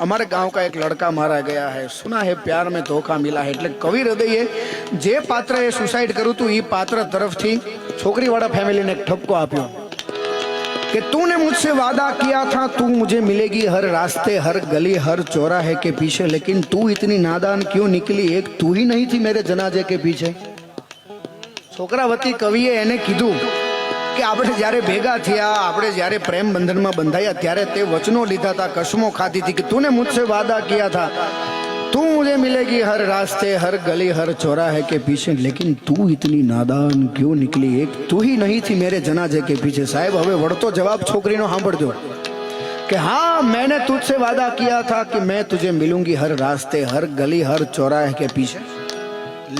हमारे गांव का एक लड़का मारा गया है, सुना है प्यार में धोखा मिला है। એટલે કવિ હૃદયે જે પાત્રએ સુસાઇડ કર્યું હતું એ પાત્ર તરફથી છોકરીવાળા ફેમિલીને એક ઠપકો આપ્યો कि तूने मुझसे वादा किया था तू मुझे मिलेगी हर रास्ते हर गली हर चौराहे के पीछे, लेकिन तू इतनी नादान क्यों निकली, एक तू ही नहीं थी मेरे जनाजे के पीछे। छोकरा वती कविए એને કીધું કે આપણે જ્યારે ભેગા થયા, આપણે જ્યારે પ્રેમ બંધનમાં બંધાયા ત્યારે તે વચનો લીધા હતા, કસમો ખાધી હતી कि तूने मुझसे वादा किया था तू मुझे मिलेगी हर रास्ते हर गली हर चौराहे के पीछे, लेकिन तू इतनी नादान क्यों निकली, एक तू ही नहीं थी मेरे जनाजे के पीछे। साहब હવે વળતો જવાબ છોકરીનો સાંભળજો कि हाँ मैंने तुझसे वादा किया था कि मैं तुझे मिलूंगी हर रास्ते हर गली हर चौराहे के पीछे,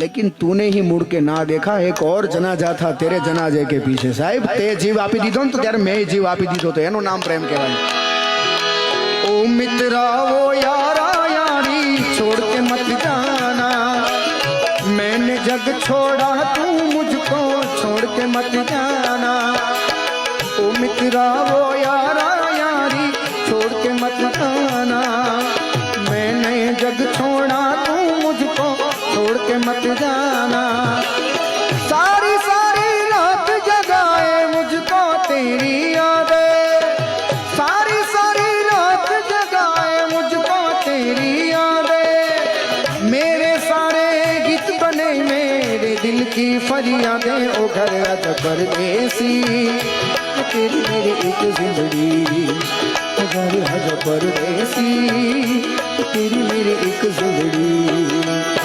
लेकिन तूने ही मुड़ के ना देखा, एक और जनाजा था तेरे जनाजे के पीछे। साहब ते जीव आपी दीधो ने तो त्यारे मैं जीव आपी दीधो तो एनु नाम प्रेम कहेवाय। ओ मित्रा वो यारा छोड़ के मत जाना, मैंने जग छोड़ा तू मुझको छोड़ के मत जाना। ओ मित्रा वो यारा यारी छोड़ के मत जाना, मैंने जग छोड़ा तू मुझको छोड़ के मत जाना। सारी सारी रात जगाए मुझको तेरी यादें, सारी सारी रात जगाए मुझको तेरी दिल की फरियादें ओ घर राजा परदेसी, तेरी मेरी एक जिंदगी घर राजा परदेसी, तेरी मेरी एक जिंदगी।